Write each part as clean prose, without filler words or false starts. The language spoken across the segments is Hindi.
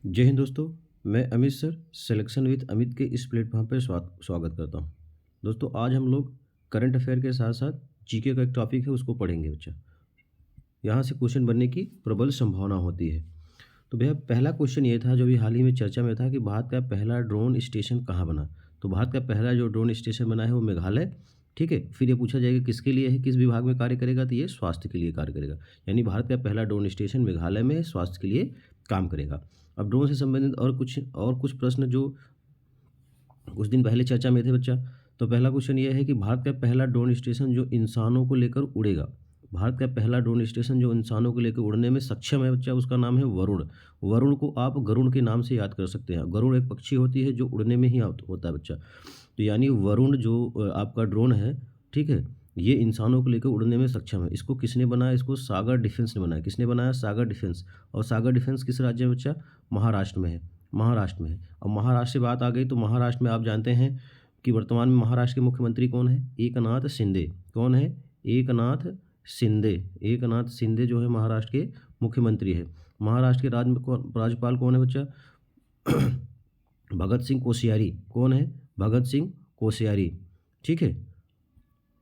जय हिंद दोस्तों। मैं Amit sir selection with Amit के इस प्लेटफॉर्म पर स्वागत करता हूं। दोस्तों आज हम लोग करंट अफेयर के साथ साथ जीके का एक टॉपिक है उसको पढ़ेंगे बच्चा। यहाँ से क्वेश्चन बनने की प्रबल संभावना होती है। तो भैया पहला क्वेश्चन ये था जो भी हाल ही में चर्चा में था कि भारत का पहला ड्रोन स्टेशन कहाँ बना। तो भारत का पहला जो ड्रोन स्टेशन बना है वो मेघालय। ठीक है, फिर ये पूछा जाएगा किसके लिए है, किस विभाग में कार्य करेगा, तो ये स्वास्थ्य के लिए कार्य करेगा। यानी भारत का पहला ड्रोन स्टेशन मेघालय में है, स्वास्थ्य के लिए काम करेगा। अब ड्रोन से संबंधित और कुछ प्रश्न जो कुछ दिन पहले चर्चा में थे बच्चा। तो पहला क्वेश्चन ये है कि भारत का पहला ड्रोन स्टेशन जो इंसानों को लेकर उड़ेगा। भारत का पहला ड्रोन स्टेशन जो इंसानों को लेकर उड़ने में सक्षम है बच्चा, उसका नाम है वरुण। वरुण को आप गरुड़ के नाम से याद कर सकते हैं। गरुड़ एक पक्षी होती है जो उड़ने में ही होता है बच्चा। तो यानी वरुण जो आपका ड्रोन है, ठीक है, ये इंसानों को लेकर उड़ने में सक्षम है। इसको किसने बनाया? इसको सागर डिफेंस ने बनाया। किसने बनाया? सागर डिफेंस। और सागर डिफेंस किस राज्य में बच्चा? महाराष्ट्र में है। महाराष्ट्र में है। अब महाराष्ट्र से बात आ गई तो महाराष्ट्र में आप जानते हैं कि वर्तमान में महाराष्ट्र के मुख्यमंत्री कौन है? एकनाथ शिंदे। कौन है? एकनाथ शिंदे। एकनाथ शिंदे जो है महाराष्ट्र के मुख्यमंत्री है। महाराष्ट्र के राज्यपाल कौन है बच्चा? भगत सिंह कोश्यारी। कौन है? भगत सिंह कोश्यारी। ठीक है,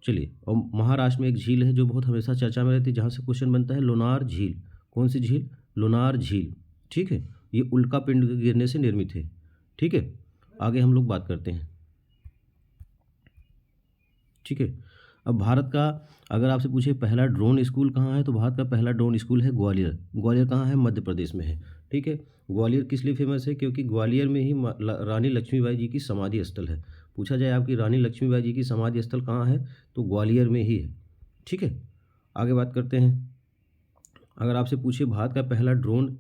चलिए। और महाराष्ट्र में एक झील है जो बहुत हमेशा चर्चा में रहती है, जहाँ से क्वेश्चन बनता है, लोनार झील। कौन सी झील? लोनार झील। ठीक है, ये उल्का पिंड गिरने से निर्मित है। ठीक है, आगे हम लोग बात करते हैं। ठीक है, अब भारत का अगर आपसे पूछे पहला ड्रोन स्कूल कहाँ है, तो भारत का पहला ड्रोन स्कूल है ग्वालियर। ग्वालियर कहाँ है? मध्य प्रदेश में है। ठीक है, ग्वालियर किस लिए फेमस है? क्योंकि ग्वालियर में ही रानी लक्ष्मीबाई जी की समाधि स्थल है। पूछा जाए आपकी रानी लक्ष्मीबाई जी की समाधि स्थल कहाँ है, तो ग्वालियर में ही है। ठीक है, आगे बात करते हैं। अगर आपसे पूछे भारत का पहला ड्रोन,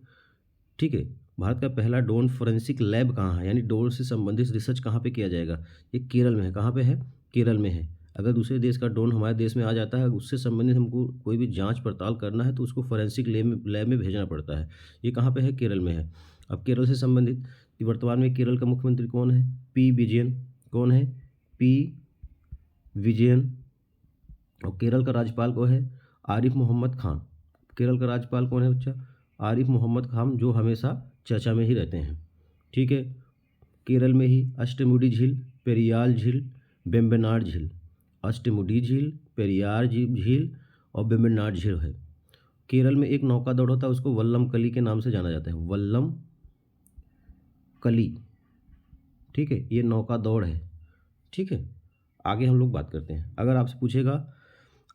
ठीक है, भारत का पहला ड्रोन फोरेंसिक लैब कहाँ है, यानी ड्रोन से संबंधित रिसर्च कहाँ पे किया जाएगा? ये केरल में है। कहाँ पे है? केरल में है। अगर दूसरे देश का ड्रोन हमारे देश में आ जाता है, उससे संबंधित हमको कोई भी जांच पड़ताल करना है तो उसको फोरेंसिक लैब में भेजना पड़ता है। ये कहाँ पे है? केरल में है। अब केरल से संबंधित कि वर्तमान में केरल का मुख्यमंत्री कौन है? पी विजयन। कौन है? पी विजयन। और केरल का राज्यपाल कौन है? आरिफ मोहम्मद खान। केरल का राज्यपाल कौन है बच्चा? आरिफ मोहम्मद खान, जो हमेशा चर्चा में ही रहते हैं। ठीक है, केरल में ही अष्टमुडी झील, पेरियार झील, वेम्बनाड झील। अष्टमुडी झील, पेरियार झील और वेम्बनाड झील है। केरल में एक नौका दौड़ होता है, उसको वल्लम कली के नाम से जाना जाता है। वल्लम कली। ठीक है, ये नौका दौड़ है। ठीक है, आगे हम लोग बात करते हैं। अगर आपसे पूछेगा,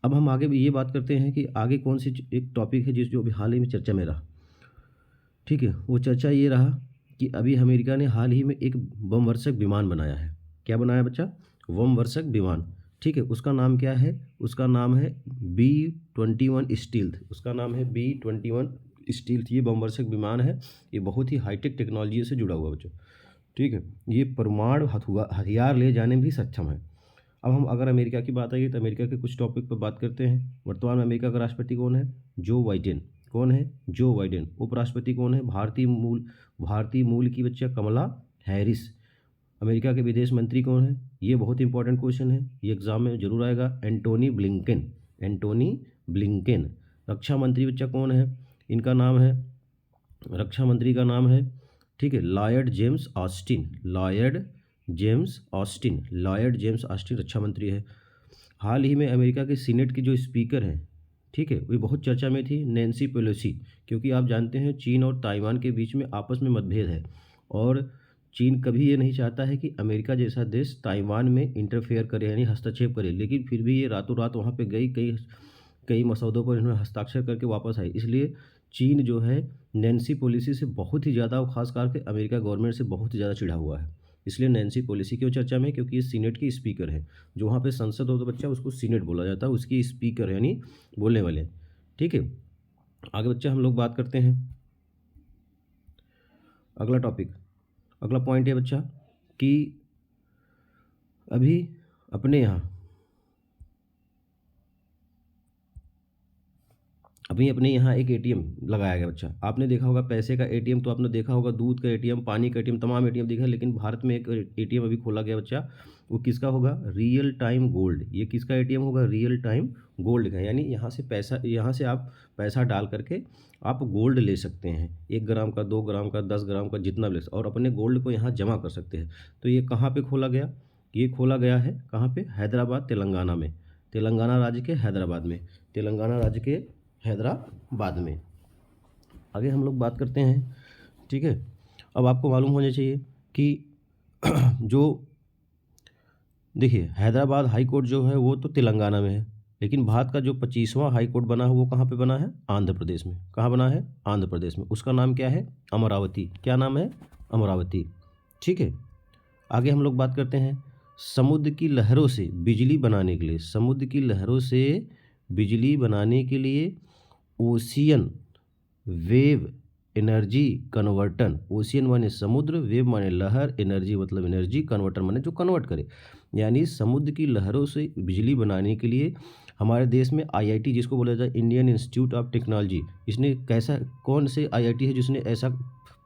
अब हम आगे भी ये बात करते हैं कि आगे कौन सी एक टॉपिक है जो अभी हाल ही में चर्चा में रहा। ठीक है, वो चर्चा ये रहा कि अभी अमेरिका ने हाल ही में एक बमवर्षक विमान बनाया है। क्या बनाया बच्चा? बमवर्षक विमान। ठीक है, उसका नाम क्या है? उसका नाम है B-21 स्टील्थ। उसका नाम है B-21 स्टील्थ। ये बमवर्षक विमान है। ये बहुत ही हाईटेक टेक्नोलॉजी से जुड़ा हुआ बच्चों। ठीक है, ये परमाणु हथियार ले जाने में भी सक्षम है। अब हम अगर अमेरिका की बात आई तो अमेरिका के कुछ टॉपिक पर बात करते हैं। वर्तमान में अमेरिका का राष्ट्रपति कौन है? Joe Biden. कौन है? Joe Biden. उपराष्ट्रपति कौन है? भारतीय मूल की बच्चा कमला हैरिस। अमेरिका के विदेश मंत्री कौन है? ये बहुत इंपॉर्टेंट क्वेश्चन है, ये एग्जाम में जरूर आएगा। Antony Blinken. Antony Blinken. रक्षा मंत्री बच्चा कौन है? इनका नाम है, रक्षा मंत्री का नाम है, ठीक है, Lloyd James Austin. Lloyd James Austin. Lloyd James Austin रक्षा मंत्री है। हाल ही में अमेरिका के सीनेट की जो स्पीकर हैं, ठीक है, वो बहुत चर्चा में थी, नैन्सी पेलोसी। क्योंकि आप जानते हैं चीन और ताइवान के बीच में आपस में मतभेद है और चीन कभी ये नहीं चाहता है कि अमेरिका जैसा देश ताइवान में इंटरफेयर करे, यानी हस्तक्षेप करे। लेकिन फिर भी ये रातों रात वहाँ पे गई, कई कई मसौदों पर इन्होंने हस्ताक्षर करके वापस आई। इसलिए चीन जो है नैन्सी पॉलिसी से बहुत ही ज़्यादा, खास करके अमेरिका गवर्नमेंट से बहुत ही ज़्यादा चिढ़ा हुआ है। इसलिए नैन्सी पॉलिसी क्यों चर्चा में? क्योंकि ये सीनेट की स्पीकर है। जो वहाँ पे संसद होता बच्चा उसको सीनेट बोला जाता है, उसकी स्पीकर यानी बोलने वाले। ठीक है, आगे बच्चा हम लोग बात करते हैं। अगला टॉपिक, अगला पॉइंट है बच्चा कि अभी अपने यहाँ एक एटीएम लगाया गया बच्चा। आपने देखा होगा पैसे का एटीएम, तो आपने देखा होगा दूध का एटीएम, पानी का एटीएम, तमाम एटीएम देखा, लेकिन भारत में एक एटीएम अभी खोला गया बच्चा। वो किसका होगा, रियल टाइम गोल्ड। ये किसका एटीएम होगा, रियल टाइम गोल्ड का, यानी यहाँ से आप पैसा डाल करके आप गोल्ड ले सकते हैं, 1 ग्राम का, 2 ग्राम का, 10 ग्राम का, जितना भी और अपने गोल्ड को यहाँ जमा कर सकते हैं। तो ये कहाँ पे खोला गया, ये खोला गया है कहाँ पे, हैदराबाद, तेलंगाना में, तेलंगाना राज्य के हैदराबाद में, तेलंगाना राज्य के हैदराबाद में। आगे हम लोग बात करते हैं, ठीक है। अब आपको मालूम होना चाहिए कि जो देखिए हैदराबाद हाई कोर्ट जो है वो तो तेलंगाना में है, लेकिन भारत का जो 25वां हाई कोर्ट बना है वो कहाँ पे बना है, आंध्र प्रदेश में। कहाँ बना है, आंध्र प्रदेश में। उसका नाम क्या है, अमरावती। क्या नाम है, अमरावती, ठीक है। आगे हम लोग बात करते हैं, समुद्र की लहरों से बिजली बनाने के लिए, समुद्र की लहरों से बिजली बनाने के लिए ocean wave energy converter. Ocean माने समुद्र, वेव माने लहर, एनर्जी मतलब एनर्जी, कन्वर्टर माने जो कन्वर्ट करे, यानी समुद्र की लहरों से बिजली बनाने के लिए हमारे देश में आईआईटी, जिसको बोला जाता है इंडियन इंस्टीट्यूट ऑफ टेक्नोलॉजी, इसने कैसा, कौन से आईआईटी है जिसने ऐसा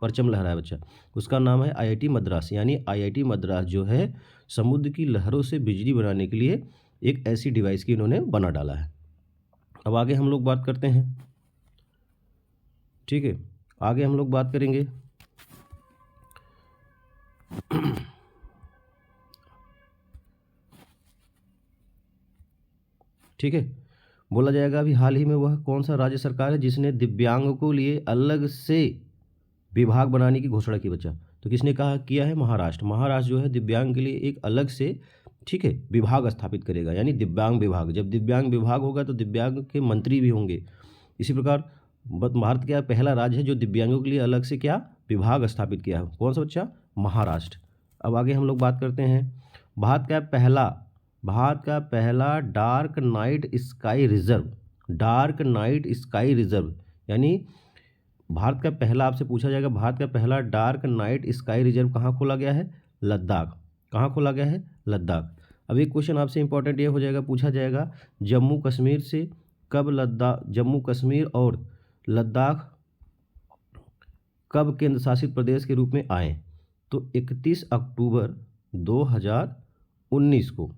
परचम लहराया बच्चा, उसका नाम है आईआईटी मद्रास। यानी आईआईटी मद्रास जो है समुद्र की लहरों से बिजली बनाने के लिए एक ऐसी डिवाइस की इन्होंने बना डाला है। अब आगे हम लोग बात करते हैं, ठीक है। आगे हम लोग बात करेंगे ठीक है, बोला जाएगा अभी हाल ही में वह कौन सा राज्य सरकार है जिसने दिव्यांगों को लिए अलग से विभाग बनाने की घोषणा की बच्चा। तो किसने कहा, किया है, महाराष्ट्र। महाराष्ट्र जो है दिव्यांग के लिए एक अलग से, ठीक है, विभाग स्थापित करेगा, यानी दिव्यांग विभाग। जब दिव्यांग विभाग होगा तो दिव्यांग के मंत्री भी होंगे। इसी प्रकार भारत का पहला राज्य है जो दिव्यांगों के लिए अलग से क्या विभाग स्थापित किया है, कौन सा बच्चा, महाराष्ट्र। अब आगे हम लोग बात करते हैं, भारत का पहला dark night sky reserve, dark night sky reserve, यानी भारत का पहला, आपसे पूछा जाएगा भारत का पहला डार्क नाइट स्काई रिजर्व कहाँ खोला गया है, लद्दाख। कहाँ खोला गया है, लद्दाख। अब एक क्वेश्चन आपसे इंपॉर्टेंट ये हो जाएगा, पूछा जाएगा जम्मू कश्मीर से कब लद्दाख, जम्मू कश्मीर और लद्दाख कब केंद्र शासित प्रदेश के रूप में आए, तो 31 अक्टूबर 2019 को।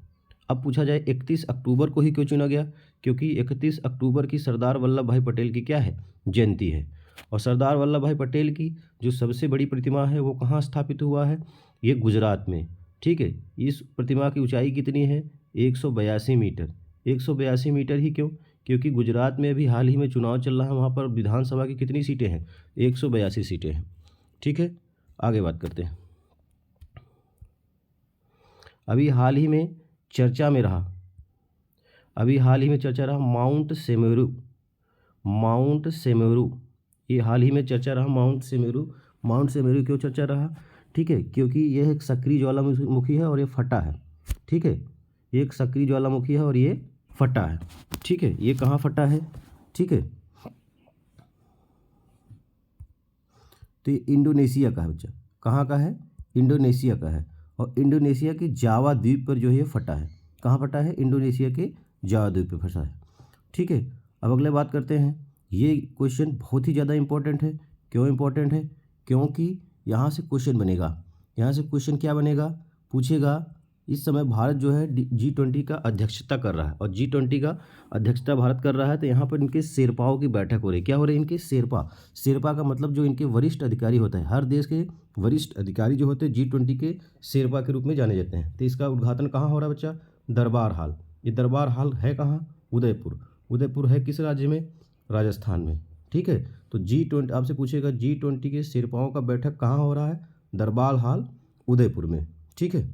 अब पूछा जाए 31 अक्टूबर को ही क्यों चुना गया, क्योंकि 31 अक्टूबर की सरदार वल्लभ भाई पटेल की क्या है, जयंती है। और सरदार वल्लभ भाई पटेल की जो सबसे बड़ी प्रतिमा है वो कहाँ स्थापित हुआ है, ये गुजरात में, ठीक है। इस प्रतिमा की ऊंचाई कितनी है, 182 मीटर। 182 मीटर ही क्यों, क्योंकि गुजरात में अभी हाल ही में चुनाव चल रहा है, वहाँ पर विधानसभा की कितनी सीटें हैं, 182 सीटें हैं, ठीक है। आगे बात करते हैं, अभी हाल ही में चर्चा में रहा माउंट सेमेरू, ये हाल ही में चर्चा रहा माउंट सेमेरू क्यों चर्चा रहा, ठीक है, क्योंकि यह एक सक्रिय ज्वालामुखी है और ये फटा है, ठीक है, ये एक सक्रिय ज्वालामुखी है और ये फटा है, ठीक है। ये कहाँ फटा है, ठीक है, तो ये इंडोनेशिया का है बच्चा। कहाँ का है, इंडोनेशिया का है, और इंडोनेशिया के जावा द्वीप पर जो है फटा है। कहाँ फटा है, इंडोनेशिया के जावा द्वीप पर फटा है, ठीक है। अब अगले बात करते हैं, ये क्वेश्चन बहुत ही ज़्यादा इंपॉर्टेंट है। क्यों इंपॉर्टेंट है, क्योंकि यहाँ से क्वेश्चन बनेगा, यहाँ से क्वेश्चन क्या बनेगा, पूछेगा इस समय भारत जो है G20 का अध्यक्षता कर रहा है, और G20 का अध्यक्षता भारत कर रहा है, तो यहाँ पर इनके शेरपाओं की बैठक हो रही है। क्या हो रही है, इनके शेरपा का मतलब जो इनके वरिष्ठ अधिकारी होता है, हर देश के वरिष्ठ अधिकारी जो होते हैं G20 के शेरपा के रूप में जाने जाते हैं। तो इसका उद्घाटन कहाँ हो रहा है बच्चा, दरबार हाल। ये दरबार हाल है कहाँ, उदयपुर है किस राज्य में, राजस्थान में, ठीक है। तो G20 आपसे पूछेगा G20 के शेरपाओं का बैठक कहाँ हो रहा है, दरबार हाल उदयपुर में, ठीक है।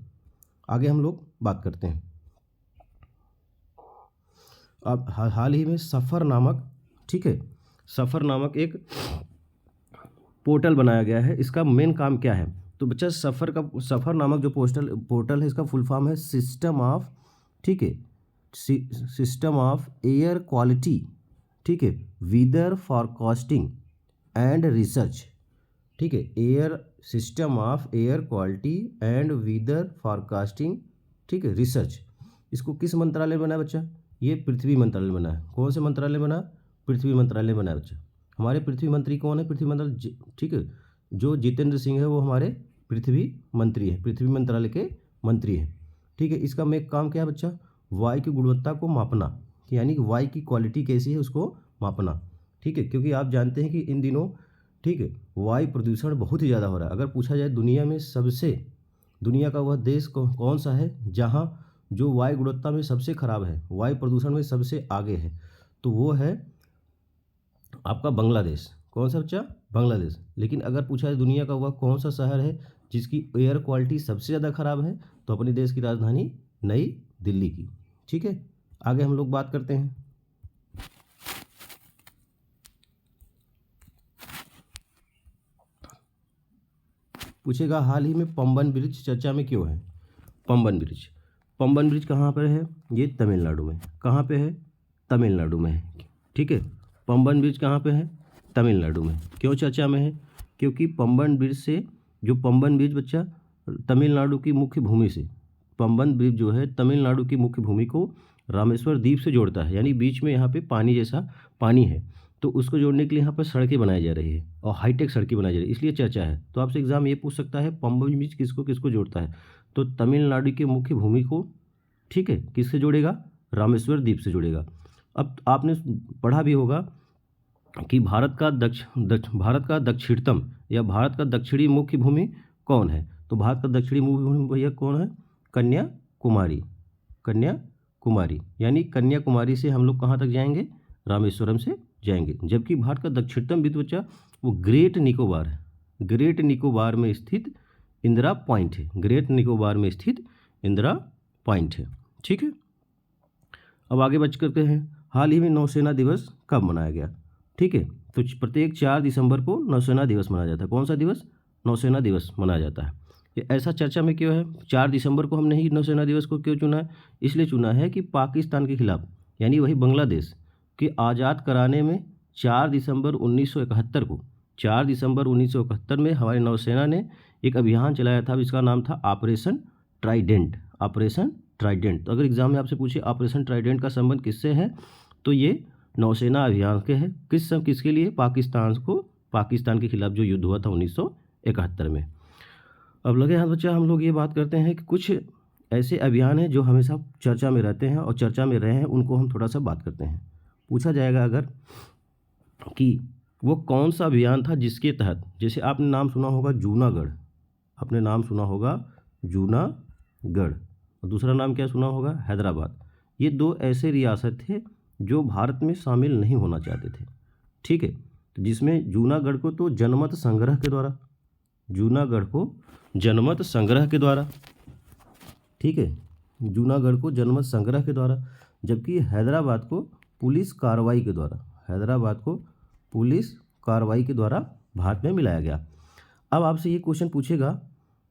आगे हम लोग बात करते हैं, अब हाल ही में सफ़र नामक, ठीक है, सफ़र नामक एक पोर्टल बनाया गया है। इसका मेन काम क्या है, तो बच्चा सफ़र नामक जो पोर्टल है, इसका फुल फॉर्म है सिस्टम ऑफ, ठीक है, सिस्टम ऑफ एयर क्वालिटी, ठीक है, वेदर फॉरकास्टिंग एंड रिसर्च, ठीक है, system of air quality and weather forecasting, ठीक है, रिसर्च। इसको किस मंत्रालय में बना है बच्चा, ये पृथ्वी मंत्रालय बना है। कौन से मंत्रालय बना, पृथ्वी मंत्रालय बना है बच्चा। हमारे पृथ्वी मंत्री कौन है, पृथ्वी मंत्रालय, ठीक है, जो जितेंद्र सिंह है वो हमारे पृथ्वी मंत्री है, पृथ्वी मंत्रालय के मंत्री हैं। ठीक है। इसका मेक काम क्या है बच्चा, वायु की गुणवत्ता को मापना, यानी कि वायु की क्वालिटी कैसी है उसको मापना, ठीक है। क्योंकि आप जानते हैं कि इन दिनों, ठीक है, वायु प्रदूषण बहुत ही ज़्यादा हो रहा है। अगर पूछा जाए दुनिया में सबसे, दुनिया का वह देश कौन सा है जहाँ जो वायु गुणवत्ता में सबसे खराब है, वायु प्रदूषण में सबसे आगे है, तो वो है आपका बांग्लादेश। कौन सा बच्चा, बांग्लादेश। लेकिन अगर पूछा जाए दुनिया का वह कौन सा शहर है जिसकी एयर क्वालिटी सबसे ज़्यादा खराब है, तो अपने देश की राजधानी नई दिल्ली की, ठीक है। आगे हम लोग बात करते हैं। पूछेगा हाल ही में पंबन ब्रिज चर्चा में क्यों है। पंबन ब्रिज, पंबन ब्रिज कहाँ पर है, ये तमिलनाडु में। कहाँ पे है, तमिलनाडु में है, ठीक है। पंबन ब्रिज कहाँ पे है, तमिलनाडु में। क्यों चर्चा में है, क्योंकि पंबन ब्रिज से, जो पंबन ब्रिज बच्चा तमिलनाडु की मुख्य भूमि से, पंबन ब्रिज जो है तमिलनाडु की मुख्य भूमि को रामेश्वर द्वीप से जोड़ता है, यानी बीच में यहाँ पे पानी जैसा पानी है, तो उसको जोड़ने के लिए यहाँ पर सड़कें बनाई जा रही है और हाईटेक सड़कें बनाई जा रही है, इसलिए चर्चा है। तो आपसे एग्जाम ये पूछ सकता है पंबन ब्रिज किसको किसको जोड़ता है, तो तमिलनाडु की मुख्य भूमि को, ठीक है, किससे जोड़ेगा, रामेश्वर द्वीप से जोड़ेगा। अब आपने पढ़ा भी होगा कि भारत का दक्षिणतम या भारत का दक्षिणी मुख्य भूमि कौन है, तो भारत का दक्षिणी मुख्य भूमि भैया कौन है, कन्याकुमारी। कन्याकुमारी, यानी कन्याकुमारी से हम लोग कहाँ तक जाएंगे, रामेश्वरम से जाएंगे। जबकि भारत का दक्षिणतम बिंदु बच्चा वो ग्रेट निकोबार है, ग्रेट निकोबार में स्थित इंदिरा पॉइंट है, ग्रेट निकोबार में स्थित इंदिरा पॉइंट है, ठीक है। अब आगे बच करते हैं, हाल ही में नौसेना दिवस कब मनाया गया, ठीक है। तो प्रत्येक 4 दिसंबर को नौसेना दिवस मनाया जाता है। कौन सा दिवस, नौसेना दिवस मनाया जाता है। ये ऐसा चर्चा में क्यों है, 4 दिसंबर को हमने ही नौसेना दिवस को क्यों चुना है, इसलिए चुना है कि पाकिस्तान के खिलाफ, यानी वही बांग्लादेश के आज़ाद कराने में 4 दिसंबर 1971 को, 4 दिसंबर 1971 में हमारी नौसेना ने एक अभियान चलाया था, इसका नाम था ऑपरेशन ट्राइडेंट। ऑपरेशन ट्राइडेंट, तो अगर एग्जाम में आपसे पूछे ऑपरेशन ट्राइडेंट का संबंध किससे है, तो ये नौसेना अभियान के है। किसके लिए, पाकिस्तान के खिलाफ जो युद्ध हुआ था 1971 में। अब लगे हाथ बच्चा हम लोग ये बात करते हैं कि कुछ ऐसे अभियान हैं जो हमेशा चर्चा में रहते हैं और चर्चा में रहे हैं, उनको हम थोड़ा सा बात करते हैं। पूछा जाएगा अगर कि वो कौन सा अभियान था जिसके तहत, जैसे आपने नाम सुना होगा जूनागढ़, आपने नाम सुना होगा जूनागढ़, और दूसरा नाम क्या सुना होगा, हैदराबाद। ये 2 ऐसे रियासत थे जो भारत में शामिल नहीं होना चाहते थे, ठीक है। तो जिसमें जूनागढ़ को तो जनमत संग्रह के द्वारा, जूनागढ़ को जनमत संग्रह के द्वारा, ठीक है, जूनागढ़ को जनमत संग्रह के द्वारा, जबकि हैदराबाद को पुलिस कार्रवाई के द्वारा, हैदराबाद को पुलिस कार्रवाई के द्वारा भारत में मिलाया गया। अब आपसे ये क्वेश्चन पूछेगा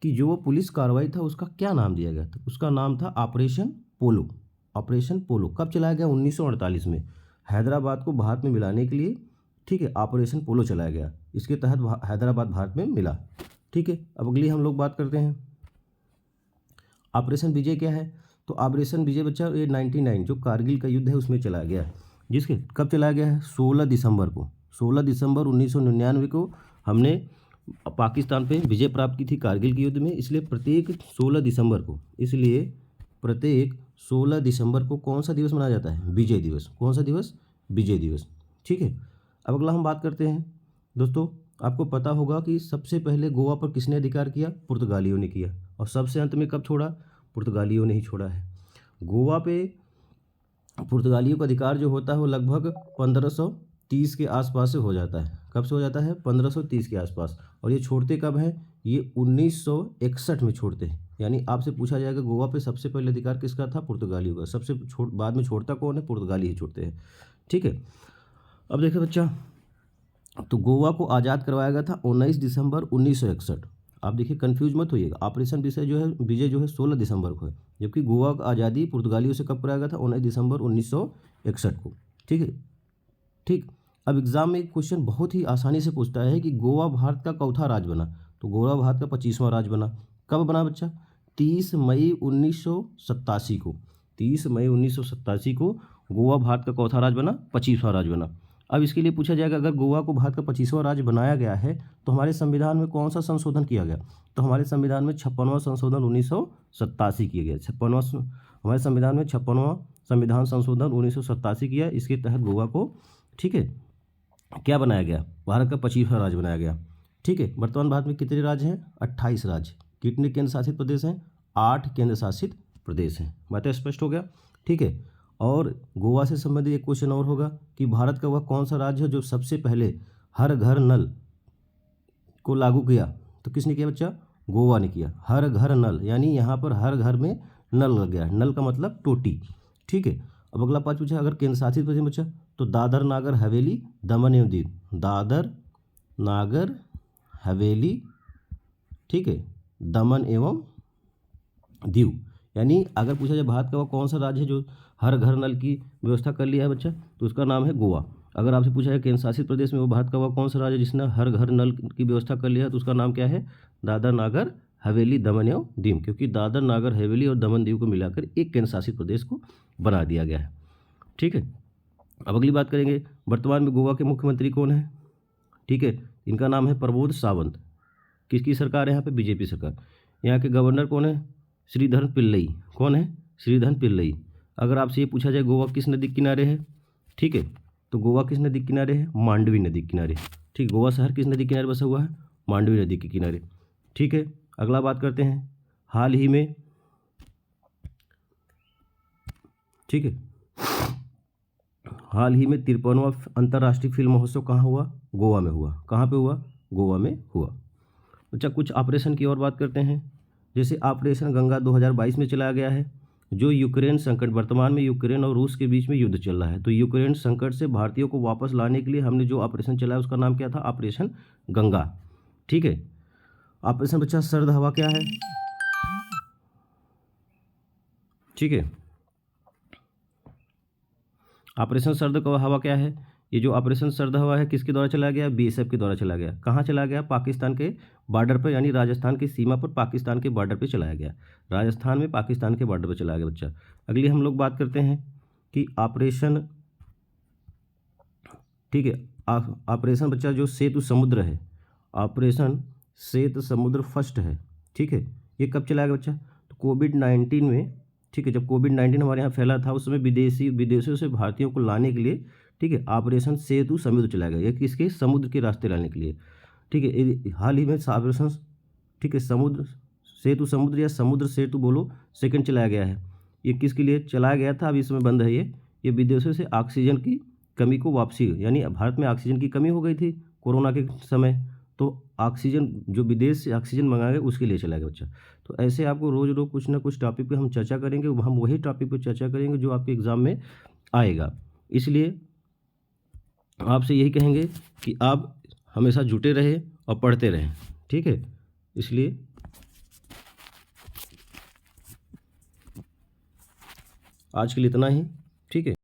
कि जो वो पुलिस कार्रवाई था उसका क्या नाम दिया गया था, उसका नाम था ऑपरेशन पोलो। ऑपरेशन पोलो कब चलाया गया, 1948 में, हैदराबाद को भारत में मिलाने के लिए, ठीक है, ऑपरेशन पोलो चलाया गया। इसके तहत हैदराबाद भारत में मिला, ठीक है। अब अगली हम लोग बात करते हैं ऑपरेशन विजय क्या है, तो ऑपरेशन विजय बच्चा ये 99 जो कारगिल का युद्ध है उसमें चलाया गया, जिसके कब चलाया गया है, 16 दिसंबर को, 16 दिसंबर 1999 को हमने पाकिस्तान पे विजय प्राप्त की थी कारगिल के युद्ध में, इसलिए प्रत्येक 16 दिसंबर को, इसलिए प्रत्येक 16 दिसंबर को कौन सा दिवस मनाया जाता है, विजय दिवस। कौन सा दिवस, विजय दिवस, ठीक है। अब अगला हम बात करते हैं दोस्तों, आपको पता होगा कि सबसे पहले गोवा पर किसने अधिकार किया, पुर्तगालियों ने किया, और सबसे अंत में कब छोड़ा, पुर्तगालियों ने ही छोड़ा है। गोवा पे पुर्तगालियों का अधिकार जो होता है वो लगभग 1530 के आसपास से हो जाता है। कब से हो जाता है, 1530 के आसपास, और ये छोड़ते कब हैं, ये 1961 में छोड़ते हैं। यानी आपसे पूछा जाएगा गोवा पे सबसे पहले अधिकार किसका था, पुर्तगालियों का, सबसे बाद में छोड़ता कौन है, पुर्तगाली ही छोड़ते हैं, ठीक है। अब देखिए बच्चा, तो गोवा को आज़ाद करवाया गया था 19 दिसंबर 1961। आप देखिए कंफ्यूज मत होइएगा, ऑपरेशन विजय जो है 16 दिसंबर को है, जबकि गोवा का आज़ादी पुर्तगालियों से कब कराया गया था, 19 दिसंबर 1961 को, ठीक है, ठीक। अब एग्जाम में एक क्वेश्चन बहुत ही आसानी से पूछता है कि गोवा भारत का चौथा राज्य बना, तो गोवा भारत का 25वां राज्य बना। कब बना बच्चा, 30 मई 1987 को, 30 मई 1987 को गोवा भारत का चौथा राज्य बना, 25वां राज्य बना। अब इसके लिए पूछा जाएगा अगर गोवा को भारत का 25वां राज्य बनाया गया है तो हमारे संविधान में कौन सा संशोधन किया गया? तो हमारे संविधान में 56वां संशोधन 1987 किया गया। 56वां हमारे संविधान में 56वां संविधान संशोधन 1987 किया। इसके तहत गोवा को, ठीक है, क्या बनाया गया? भारत का 25वां राज्य बनाया गया। ठीक है, वर्तमान भारत में कितने राज्य हैं? 28 राज्य। कितने केंद्र शासित प्रदेश हैं? 8 केंद्र शासित प्रदेश हैं। बातें स्पष्ट हो गया? ठीक है। और गोवा से संबंधित एक क्वेश्चन और होगा कि भारत का वह कौन सा राज्य है जो सबसे पहले हर घर नल को लागू किया? तो किसने किया बच्चा? गोवा ने किया। हर घर नल, यानी यहाँ पर हर घर में नल लग गया। नल का मतलब टोटी। ठीक है। अब अगला पाँच पूछा अगर केंद्र शासित प्रदेश बच्चा, तो दादर नागर हवेली दमन एवं दीव। दादर नागर हवेली, ठीक है, दमन एवं दीव। यानी अगर पूछा जाए भारत का वो कौन सा राज्य है जो हर घर नल की व्यवस्था कर लिया है बच्चा, तो उसका नाम है गोवा। अगर आपसे पूछा है केंद्र शासित प्रदेश में वो भारत का वो कौन सा राज्य है जिसने हर घर नल की व्यवस्था कर लिया है, तो उसका नाम क्या है? दादर नागर हवेली दमन एवं दीव। क्योंकि दादर नागर हवेली और दमन दीव को मिलाकर एक केंद्र शासित प्रदेश को बना दिया गया है। ठीक है। अब अगली बात करेंगे, वर्तमान में गोवा के मुख्यमंत्री कौन है? ठीक है, इनका नाम है प्रमोद सावंत। किसकी सरकार है यहाँ पे? बीजेपी सरकार। यहाँ के गवर्नर कौन है? श्रीधरन पिल्लई। कौन है? श्रीधरन पिल्लई। अगर आपसे ये पूछा जाए गोवा किस नदी के किनारे है, ठीक है, तो गोवा किस नदी के किनारे है? मांडवी नदी के किनारे। ठीक, गोवा शहर किस नदी के किनारे बसा हुआ है? मांडवी नदी के किनारे। ठीक है। अगला बात करते हैं, हाल ही में, ठीक है, हाल ही में 53वां अंतर्राष्ट्रीय फिल्म महोत्सव कहाँ हुआ? गोवा में हुआ। कहाँ पे हुआ? गोवा में हुआ। अच्छा, कुछ ऑपरेशन की और बात करते हैं। जैसे ऑपरेशन गंगा 2022 में चलाया गया है। जो यूक्रेन संकट, वर्तमान में यूक्रेन और रूस के बीच में युद्ध चल रहा है, तो यूक्रेन संकट से भारतीयों को वापस लाने के लिए हमने जो ऑपरेशन चलाया उसका नाम क्या था? ऑपरेशन गंगा। ठीक है। ऑपरेशन बच्चा सर्द हवा क्या है? ठीक है, ऑपरेशन सर्द हवा क्या है? ये जो ऑपरेशन सर्द हवा है किसके द्वारा चलाया गया? बीएसएफ के द्वारा चलाया गया। कहाँ चलाया गया? पाकिस्तान के बॉर्डर पर, यानी राजस्थान की सीमा पर पाकिस्तान के बॉर्डर पर चलाया गया। राजस्थान में पाकिस्तान के बॉर्डर पर चलाया गया बच्चा। अगली हम लोग बात करते हैं कि ऑपरेशन, ठीक है, ऑपरेशन बच्चा जो सेतु समुद्र है, ऑपरेशन सेतु समुद्र फर्स्ट है। ठीक है, ये कब चलाया गया बच्चा? तो कोविड-19 में। ठीक है, जब कोविड-19 हमारे यहाँ फैला था उस समय विदेशों से भारतीयों को लाने के लिए, ठीक है, ऑपरेशन सेतु समुद्र चलाया गया। ये किसके? समुद्र के रास्ते लाने के लिए। ठीक है, हाल ही में ऑपरेशन, ठीक है, समुद्र सेतु समुद्र या समुद्र सेतु बोलो, सेकंड चलाया गया है। ये किसके लिए चलाया गया था? अभी इस समय बंद है ये विदेशों से ऑक्सीजन की कमी को वापसी, यानी भारत में ऑक्सीजन की कमी हो गई थी कोरोना के समय, तो ऑक्सीजन जो विदेश से ऑक्सीजन मंगाया गया उसके लिए चला गया बच्चा। तो ऐसे आपको रोज़ रोज़ कुछ ना कुछ टॉपिक पे हम चर्चा करेंगे, हम वही टॉपिक पे चर्चा करेंगे जो आपके एग्ज़ाम में आएगा। इसलिए आपसे यही कहेंगे कि आप हमेशा जुटे रहें और पढ़ते रहें। ठीक है, इसलिए आज के लिए इतना ही। ठीक है।